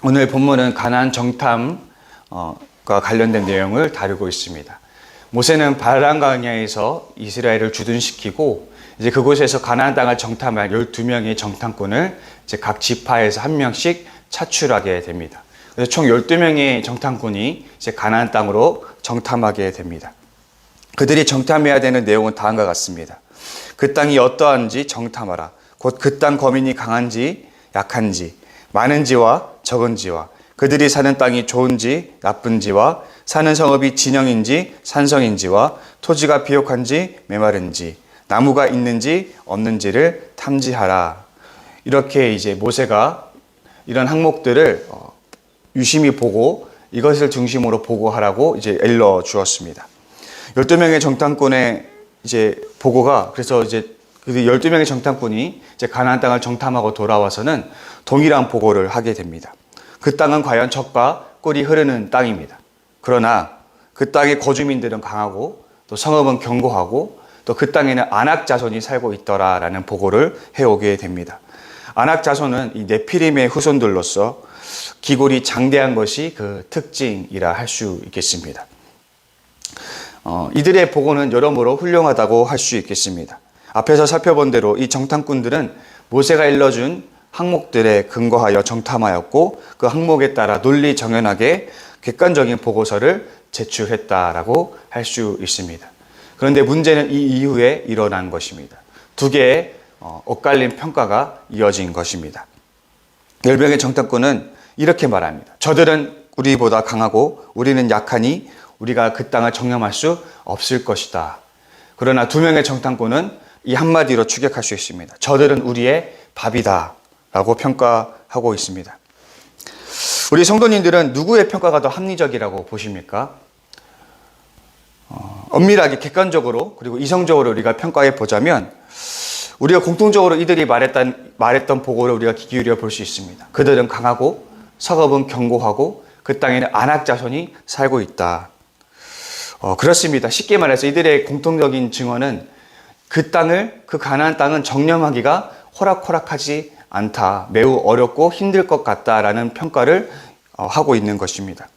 오늘 본문은 가나안 정탐과 관련된 내용을 다루고 있습니다. 모세는 바란 광야에서 이스라엘을 주둔시키고 이제 그곳에서 가나안 땅을 정탐할 12명의 정탐꾼을 이제 각 지파에서 한 명씩 차출하게 됩니다. 그래서 총 12명의 정탐꾼이 이제 가나안 땅으로 정탐하게 됩니다. 그들이 정탐해야 되는 내용은 다음과 같습니다. 그 땅이 어떠한지 정탐하라. 곧 그 땅 거민이 강한지 약한지 많은지와 적은지와 그들이 사는 땅이 좋은지 나쁜지와 사는 성읍이 진영인지 산성인지와 토지가 비옥한지 메마른지 나무가 있는지 없는지를 탐지하라. 이렇게 이제 모세가 이런 항목들을 유심히 보고 이것을 중심으로 보고하라고 이제 일러 주었습니다. 12명의 정탐꾼의 이제 보고가 그래서 이제 그 12명의 정탐꾼이 이제 가나안 땅을 정탐하고 돌아와서는 동일한 보고를 하게 됩니다. 그 땅은 과연 젖과 꿀이 흐르는 땅입니다. 그러나 그 땅의 거주민들은 강하고 또 성읍은 견고하고 또 그 땅에는 아낙 자손이 살고 있더라라는 보고를 해오게 됩니다. 아낙 자손은 이 네피림의 후손들로서 기골이 장대한 것이 그 특징이라 할 수 있겠습니다. 이들의 보고는 여러모로 훌륭하다고 할 수 있겠습니다. 앞에서 살펴본 대로 이 정탐꾼들은 모세가 일러준 항목들에 근거하여 정탐하였고 그 항목에 따라 논리정연하게 객관적인 보고서를 제출했다라고 할 수 있습니다. 그런데 문제는 이 이후에 일어난 것입니다. 두 개의 엇갈린 평가가 이어진 것입니다. 10명의 정탐꾼은 이렇게 말합니다. 저들은 우리보다 강하고 우리는 약하니 우리가 그 땅을 정탐할 수 없을 것이다. 그러나 2명의 정탐꾼은 이 한마디로 추격할 수 있습니다. 저들은 우리의 밥이다 라고 평가하고 있습니다. 우리 성도님들은 누구의 평가가 더 합리적이라고 보십니까? 엄밀하게 객관적으로 그리고 이성적으로 우리가 평가해 보자면 우리가 공통적으로 이들이 말했던 보고를 우리가 귀 기울여 볼 수 있습니다. 그들은 강하고 성읍은 견고하고 그 땅에는 아낙 자손이 살고 있다. 그렇습니다. 쉽게 말해서 이들의 공통적인 증언은 그 가나안 땅은 정탐하기가 호락호락하지 않다. 매우 어렵고 힘들 것 같다라는 평가를 하고 있는 것입니다.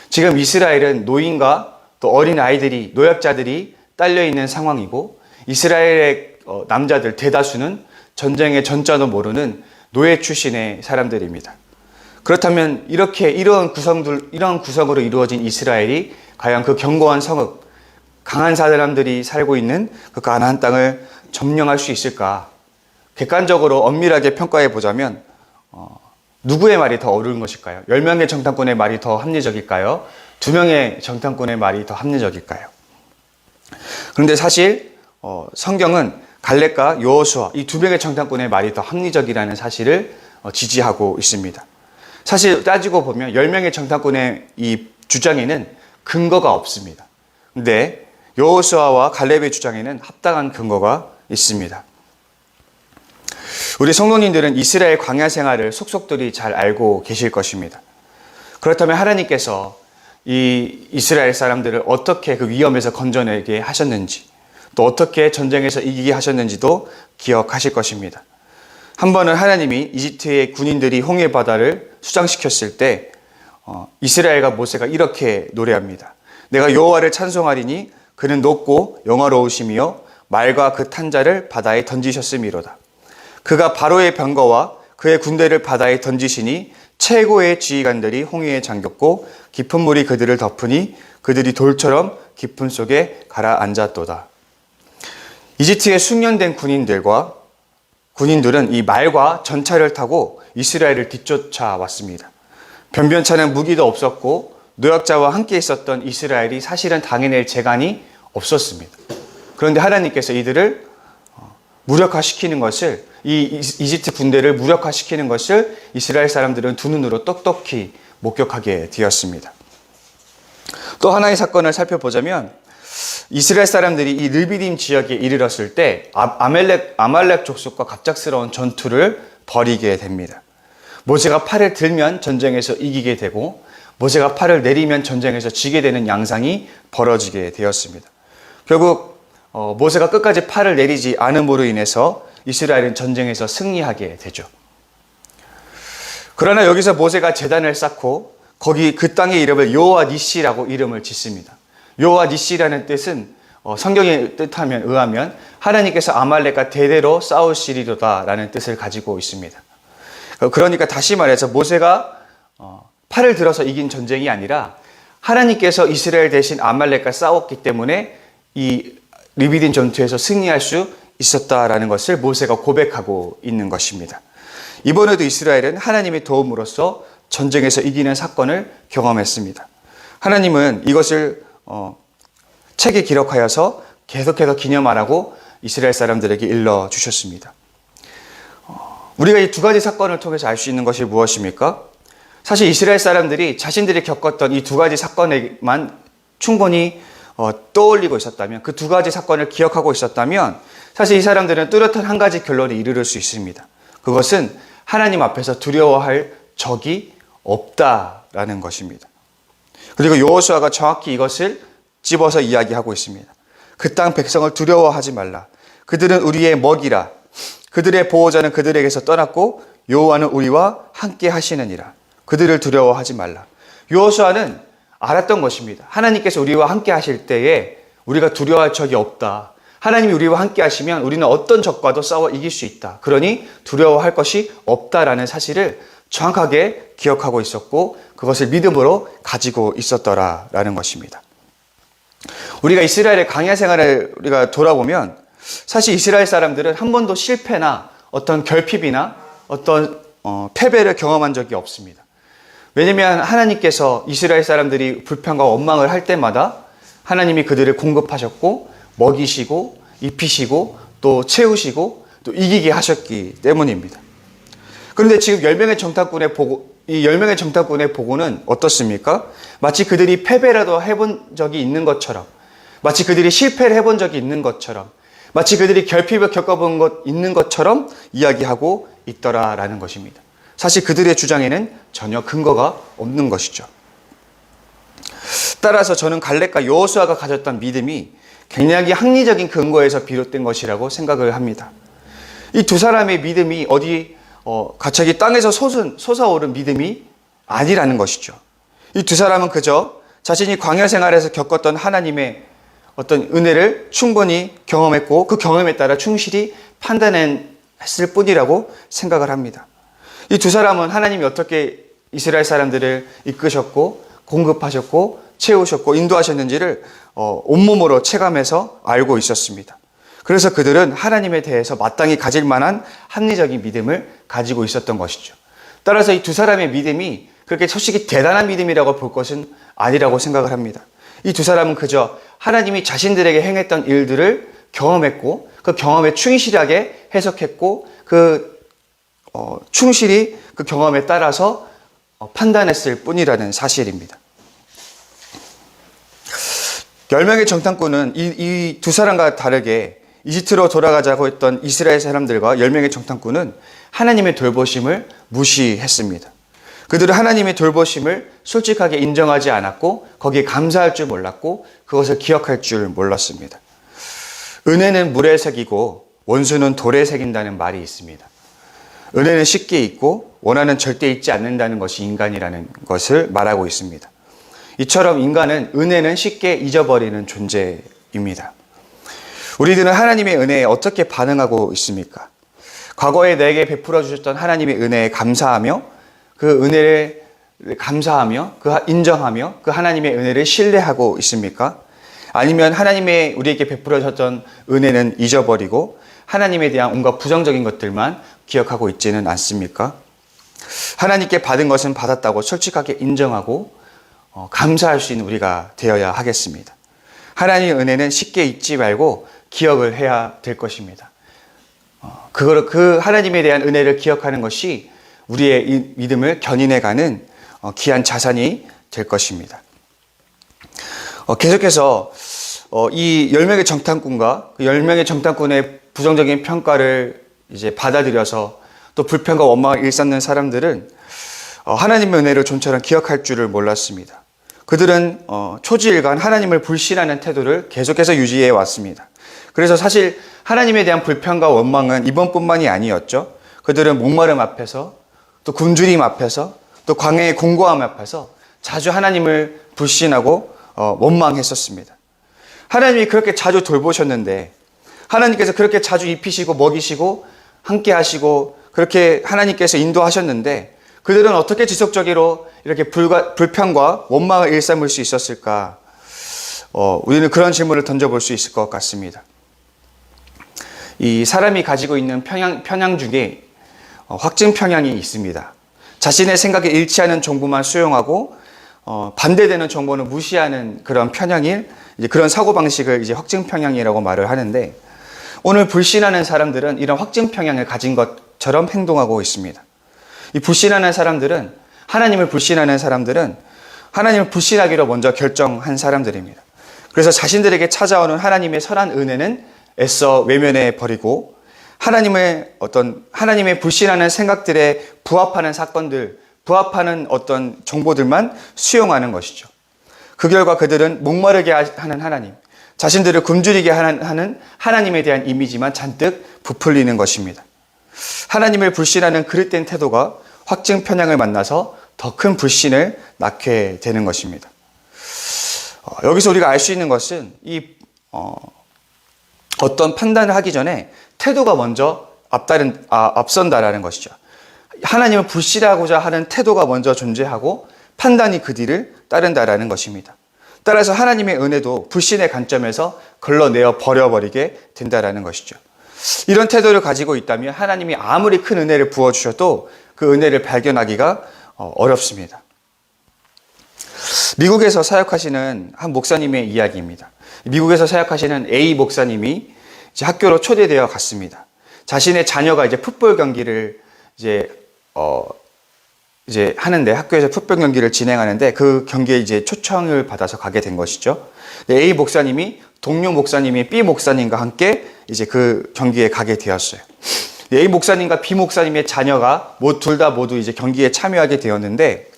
지금 이스라엘은 노인과 또 어린 아이들이, 노약자들이 딸려 있는 상황이고 이스라엘의 남자들 대다수는 전쟁의 전자도 모르는 노예 출신의 사람들입니다. 그렇다면 이러한 구성으로 이루어진 이스라엘이 과연 그 견고한 성읍, 강한 사람들이 살고 있는 그 가나안 땅을 점령할 수 있을까? 객관적으로 엄밀하게 평가해 보자면 누구의 말이 더 옳은 것일까요? 10명의 정탐꾼의 말이 더 합리적일까요? 2명의 정탐꾼의 말이 더 합리적일까요? 그런데 사실 성경은 갈렙과 여호수아 이 2명의 정탐꾼의 말이 더 합리적이라는 사실을 지지하고 있습니다. 사실 따지고 보면 10명의 정탐꾼의 이 주장에는 근거가 없습니다. 근데 여호수아와 갈렙의 주장에는 합당한 근거가 있습니다. 우리 성도님들은 이스라엘 광야 생활을 속속들이 잘 알고 계실 것입니다. 그렇다면 하나님께서 이 이스라엘 사람들을 어떻게 그 위험에서 건져내게 하셨는지 또 어떻게 전쟁에서 이기게 하셨는지도 기억하실 것입니다. 한 번은 하나님이 이집트의 군인들이 홍해 바다를 수장시켰을 때 이스라엘과 모세가 이렇게 노래합니다. 내가 여호와를 찬송하리니 그는 높고 영화로우시며 말과 그 탄자를 바다에 던지셨음이로다. 그가 바로의 병거와 그의 군대를 바다에 던지시니 최고의 지휘관들이 홍해에 잠겼고 깊은 물이 그들을 덮으니 그들이 돌처럼 깊은 속에 가라앉았도다. 이집트의 숙련된 군인들은 이 말과 전차를 타고 이스라엘을 뒤쫓아왔습니다. 변변찮은 무기도 없었고 노약자와 함께 있었던 이스라엘이 사실은 당해낼 재간이 없었습니다. 그런데 하나님께서 이들을 무력화시키는 것을 이 이집트 군대를 무력화시키는 것을 이스라엘 사람들은 두 눈으로 똑똑히 목격하게 되었습니다. 또 하나의 사건을 살펴보자면 이스라엘 사람들이 이 르비딤 지역에 이르렀을 때 아말렉 족속과 갑작스러운 전투를 벌이게 됩니다. 모세가 팔을 들면 전쟁에서 이기게 되고 모세가 팔을 내리면 전쟁에서 지게 되는 양상이 벌어지게 되었습니다. 결국 모세가 끝까지 팔을 내리지 않음으로 인해서 이스라엘은 전쟁에서 승리하게 되죠. 그러나 여기서 모세가 제단을 쌓고 거기 그 땅의 이름을 여호와 니시라고 이름을 짓습니다. 여호와 니시라는 뜻은 성경의 뜻하면 의하면 하나님께서 아말렉과 대대로 싸우시리로다라는 뜻을 가지고 있습니다. 그러니까 다시 말해서 모세가 팔을 들어서 이긴 전쟁이 아니라 하나님께서 이스라엘 대신 아말렉과 싸웠기 때문에 이 르비딤 전투에서 승리할 수 있었다라는 것을 모세가 고백하고 있는 것입니다. 이번에도 이스라엘은 하나님의 도움으로써 전쟁에서 이기는 사건을 경험했습니다. 하나님은 이것을 책에 기록하여서 계속해서 기념하라고 이스라엘 사람들에게 일러주셨습니다. 우리가 이 두 가지 사건을 통해서 알 수 있는 것이 무엇입니까? 사실 이스라엘 사람들이 자신들이 겪었던 이 두 가지 사건에만 충분히 떠올리고 있었다면, 그 두 가지 사건을 기억하고 있었다면 사실 이 사람들은 뚜렷한 한 가지 결론에 이르를 수 있습니다. 그것은 하나님 앞에서 두려워할 적이 없다라는 것입니다. 그리고 여호수아가 정확히 이것을 집어서 이야기하고 있습니다. 그 땅 백성을 두려워하지 말라. 그들은 우리의 먹이라. 그들의 보호자는 그들에게서 떠났고 여호와는 우리와 함께 하시느니라. 그들을 두려워하지 말라. 여호수아는 알았던 것입니다. 하나님께서 우리와 함께 하실 때에 우리가 두려워할 적이 없다. 하나님이 우리와 함께 하시면 우리는 어떤 적과도 싸워 이길 수 있다. 그러니 두려워할 것이 없다라는 사실을 정확하게 기억하고 있었고 그것을 믿음으로 가지고 있었더라라는 것입니다. 우리가 이스라엘의 광야 생활을 우리가 돌아보면 사실 이스라엘 사람들은 한 번도 실패나 어떤 결핍이나 어떤 패배를 경험한 적이 없습니다. 왜냐하면 하나님께서 이스라엘 사람들이 불평과 원망을 할 때마다 하나님이 그들을 공급하셨고 먹이시고 입히시고 또 채우시고 또 이기게 하셨기 때문입니다. 그런데 지금 10명의 정탐꾼의 보고, 이 10명의 정탐꾼의 보고는 어떻습니까? 마치 그들이 패배라도 해본 적이 있는 것처럼, 마치 그들이 실패를 해본 적이 있는 것처럼, 마치 그들이 결핍을 겪어본 것 있는 것처럼 이야기하고 있더라라는 것입니다. 사실 그들의 주장에는 전혀 근거가 없는 것이죠. 따라서 저는 갈렙과 여호수아가 가졌던 믿음이 굉장히 합리적인 근거에서 비롯된 것이라고 생각을 합니다. 이 두 사람의 믿음이 갑자기 땅에서 솟아오른 믿음이 아니라는 것이죠. 이 두 사람은 그저 자신이 광야 생활에서 겪었던 하나님의 어떤 은혜를 충분히 경험했고 그 경험에 따라 충실히 판단했을 뿐이라고 생각을 합니다. 이 두 사람은 하나님이 어떻게 이스라엘 사람들을 이끄셨고 공급하셨고 채우셨고 인도하셨는지를 온몸으로 체감해서 알고 있었습니다. 그래서 그들은 하나님에 대해서 마땅히 가질 만한 합리적인 믿음을 가지고 있었던 것이죠. 따라서 이 두 사람의 믿음이 그렇게 솔직히 대단한 믿음이라고 볼 것은 아니라고 생각을 합니다. 이 두 사람은 그저 하나님이 자신들에게 행했던 일들을 경험했고 그 경험에 충실하게 해석했고 충실히 그 경험에 따라서 판단했을 뿐이라는 사실입니다. 10명의 정탐꾼은 이 두 사람과 다르게 이집트로 돌아가자고 했던 이스라엘 사람들과 10명의 정탐꾼은 하나님의 돌보심을 무시했습니다. 그들은 하나님의 돌보심을 솔직하게 인정하지 않았고 거기에 감사할 줄 몰랐고 그것을 기억할 줄 몰랐습니다. 은혜는 물에 새기고 원수는 돌에 새긴다는 말이 있습니다. 은혜는 쉽게 잊고 원한은 절대 잊지 않는다는 것이 인간이라는 것을 말하고 있습니다. 이처럼 인간은 은혜는 쉽게 잊어버리는 존재입니다. 우리들은 하나님의 은혜에 어떻게 반응하고 있습니까? 과거에 내게 베풀어 주셨던 하나님의 은혜에 감사하며 그 은혜를 감사하며 인정하며 그 하나님의 은혜를 신뢰하고 있습니까? 아니면 하나님의 우리에게 베풀어 주셨던 은혜는 잊어버리고 하나님에 대한 온갖 부정적인 것들만 기억하고 있지는 않습니까? 하나님께 받은 것은 받았다고 솔직하게 인정하고 감사할 수 있는 우리가 되어야 하겠습니다. 하나님의 은혜는 쉽게 잊지 말고 기억을 해야 될 것입니다. 그 하나님에 대한 은혜를 기억하는 것이 우리의 이 믿음을 견인해가는 귀한 자산이 될 것입니다. 계속해서 이 10명의 정탐꾼과 그 10명의 정탐꾼의 부정적인 평가를 이제 받아들여서 또 불평과 원망을 일삼는 사람들은 하나님의 은혜를 좀처럼 기억할 줄을 몰랐습니다. 그들은 초지일간 하나님을 불신하는 태도를 계속해서 유지해 왔습니다. 그래서 사실 하나님에 대한 불평과 원망은 이번뿐만이 아니었죠. 그들은 목마름 앞에서 또 굶주림 앞에서, 또 광야의 공고함 앞에서 자주 하나님을 불신하고 원망했었습니다. 하나님이 그렇게 자주 돌보셨는데, 하나님께서 그렇게 자주 입히시고 먹이시고 함께 하시고 그렇게 하나님께서 인도하셨는데, 그들은 어떻게 지속적으로 이렇게 불평과 원망을 일삼을 수 있었을까? 우리는 그런 질문을 던져볼 수 있을 것 같습니다. 이 사람이 가지고 있는 편향 중에 확증 편향이 있습니다. 자신의 생각에 일치하는 정보만 수용하고 반대되는 정보는 무시하는 그런 편향일, 이제 그런 사고방식을 이제 확증 편향이라고 말을 하는데, 오늘 불신하는 사람들은 이런 확증 편향을 가진 것처럼 행동하고 있습니다. 이 불신하는 사람들은, 하나님을 불신하는 사람들은 하나님을 불신하기로 먼저 결정한 사람들입니다. 그래서 자신들에게 찾아오는 하나님의 선한 은혜는 애써 외면해 버리고, 하나님의 불신하는 생각들에 부합하는 사건들, 부합하는 어떤 정보들만 수용하는 것이죠. 그 결과 그들은 목마르게 하는 하나님, 자신들을 굶주리게 하는 하나님에 대한 이미지만 잔뜩 부풀리는 것입니다. 하나님을 불신하는 그릇된 태도가 확증 편향을 만나서 더 큰 불신을 낳게 되는 것입니다. 여기서 우리가 알 수 있는 것은 어떤 판단을 하기 전에 태도가 먼저 앞선다라는 것이죠. 하나님을 불신하고자 하는 태도가 먼저 존재하고 판단이 그 뒤를 따른다라는 것입니다. 따라서 하나님의 은혜도 불신의 관점에서 걸러내어 버려버리게 된다라는 것이죠. 이런 태도를 가지고 있다면 하나님이 아무리 큰 은혜를 부어주셔도 그 은혜를 발견하기가 어렵습니다. 미국에서 사역하시는 한 목사님의 이야기입니다. 미국에서 사역하시는 A 목사님이 이제 학교로 초대되어 갔습니다. 자신의 자녀가 이제 풋볼 경기를 이제 하는데, 학교에서 풋볼 경기를 진행하는데 그 경기에 이제 초청을 받아서 가게 된 것이죠. A 목사님이 동료 목사님이 B 목사님과 함께 이제 그 경기에 가게 되었어요. A 목사님과 B 목사님의 자녀가 둘 다 모두 이제 경기에 참여하게 되었는데,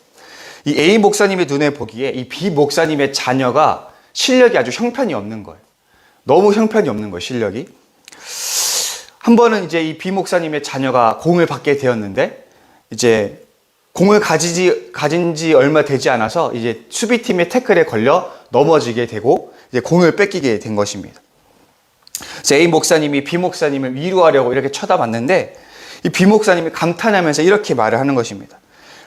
이 A 목사님의 눈에 보기에 이 B 목사님의 자녀가 실력이 아주 형편이 없는 거예요. 너무 형편이 없는 거예요, 실력이. 한 번은 이제 이 B 목사님의 자녀가 공을 받게 되었는데, 이제 공을 가진 지 얼마 되지 않아서 이제 수비팀의 태클에 걸려 넘어지게 되고 이제 공을 뺏기게 된 것입니다. 그래서 A 목사님이 B 목사님을 위로하려고 이렇게 쳐다봤는데, 이 B 목사님이 감탄하면서 이렇게 말을 하는 것입니다.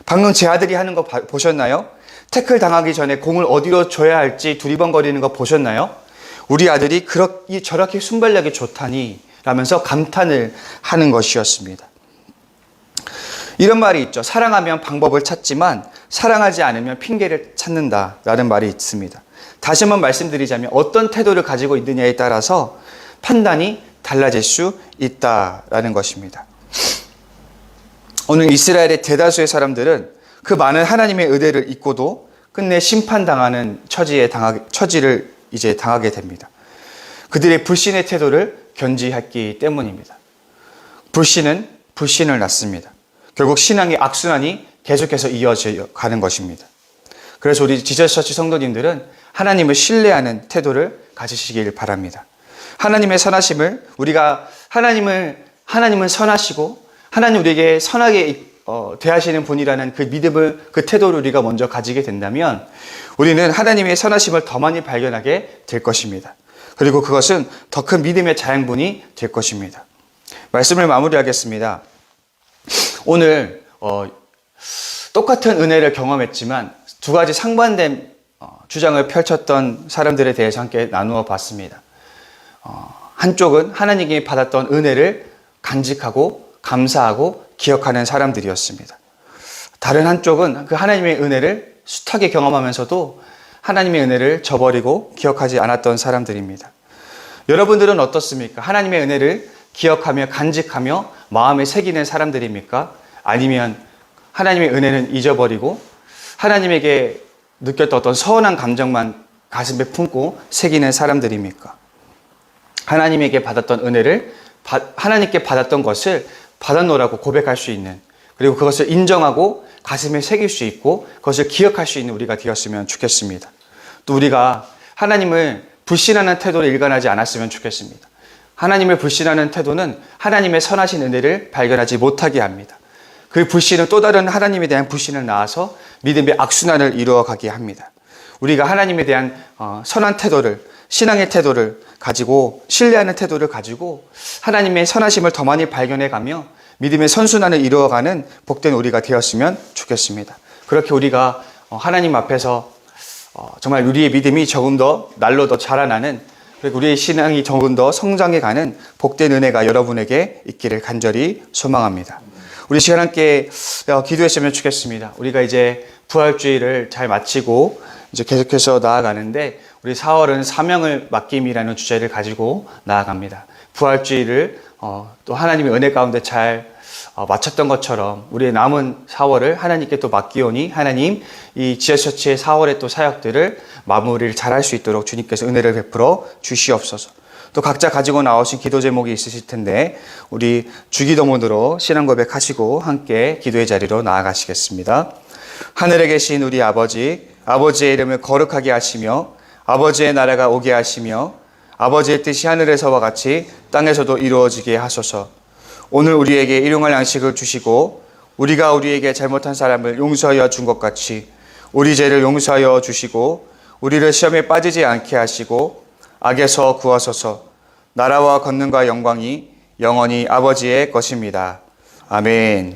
방금 제 아들이 하는 거 보셨나요? 태클 당하기 전에 공을 어디로 줘야 할지 두리번거리는 거 보셨나요? 우리 아들이 저렇게 순발력이 좋다니 라면서 감탄을 하는 것이었습니다. 이런 말이 있죠. 사랑하면 방법을 찾지만 사랑하지 않으면 핑계를 찾는다라는 말이 있습니다. 다시 한번 말씀드리자면 어떤 태도를 가지고 있느냐에 따라서 판단이 달라질 수 있다라는 것입니다. 오늘 이스라엘의 대다수의 사람들은 그 많은 하나님의 은혜를 잊고도 끝내 심판당하는 처지를 이제 당하게 됩니다. 그들의 불신의 태도를 견지했기 때문입니다. 불신은 불신을 낳습니다. 결국 신앙의 악순환이 계속해서 이어져 가는 것입니다. 그래서 우리 지저스처치 성도님들은 하나님을 신뢰하는 태도를 가지시길 바랍니다. 하나님의 선하심을 하나님은 선하시고 하나님 우리에게 선하게 대하시는 분이라는 그 믿음을, 그 태도를 우리가 먼저 가지게 된다면 우리는 하나님의 선하심을 더 많이 발견하게 될 것입니다. 그리고 그것은 더 큰 믿음의 자양분이 될 것입니다. 말씀을 마무리하겠습니다. 오늘 똑같은 은혜를 경험했지만 두 가지 상반된 주장을 펼쳤던 사람들에 대해서 함께 나누어 봤습니다. 한쪽은 하나님께 받았던 은혜를 간직하고 감사하고 기억하는 사람들이었습니다. 다른 한쪽은 그 하나님의 은혜를 숱하게 경험하면서도 하나님의 은혜를 저버리고 기억하지 않았던 사람들입니다. 여러분들은 어떻습니까? 하나님의 은혜를 기억하며 간직하며 마음에 새기는 사람들입니까? 아니면 하나님의 은혜는 잊어버리고 하나님에게 느꼈던 어떤 서운한 감정만 가슴에 품고 새기는 사람들입니까? 하나님에게 받았던 은혜를, 하나님께 받았던 것을 받았노라고 고백할 수 있는, 그리고 그것을 인정하고 가슴에 새길 수 있고 그것을 기억할 수 있는 우리가 되었으면 좋겠습니다. 또 우리가 하나님을 불신하는 태도를 일관하지 않았으면 좋겠습니다. 하나님을 불신하는 태도는 하나님의 선하신 은혜를 발견하지 못하게 합니다. 그 불신은 또 다른 하나님에 대한 불신을 낳아서 믿음의 악순환을 이루어가게 합니다. 우리가 하나님에 대한 선한 태도를, 신앙의 태도를 가지고, 신뢰하는 태도를 가지고 하나님의 선하심을 더 많이 발견해가며 믿음의 선순환을 이루어가는 복된 우리가 되었으면 좋겠습니다. 그렇게 우리가 하나님 앞에서 정말 우리의 믿음이 조금 더 날로 더 자라나는, 그리고 우리의 신앙이 조금 더 성장해가는 복된 은혜가 여러분에게 있기를 간절히 소망합니다. 우리 시간 함께 기도했으면 좋겠습니다. 우리가 이제 부활주의를 잘 마치고 이제 계속해서 나아가는데, 우리 4월은 사명을 맡김이라는 주제를 가지고 나아갑니다. 부활주의를 또 하나님의 은혜 가운데 잘 마쳤던 것처럼 우리의 남은 4월을 하나님께 또 맡기오니, 하나님 이 지하처치의 4월의 또 사역들을 마무리를 잘 할 수 있도록 주님께서 은혜를 베풀어 주시옵소서. 또 각자 가지고 나오신 기도 제목이 있으실 텐데, 우리 주기도문으로 신앙 고백하시고 함께 기도의 자리로 나아가시겠습니다. 하늘에 계신 우리 아버지, 아버지의 이름을 거룩하게 하시며 아버지의 나라가 오게 하시며 아버지의 뜻이 하늘에서와 같이 땅에서도 이루어지게 하소서. 오늘 우리에게 일용할 양식을 주시고 우리가 우리에게 잘못한 사람을 용서하여 준 것 같이 우리 죄를 용서하여 주시고 우리를 시험에 빠지지 않게 하시고 악에서 구하소서. 나라와 권능과 영광이 영원히 아버지의 것입니다. 아멘.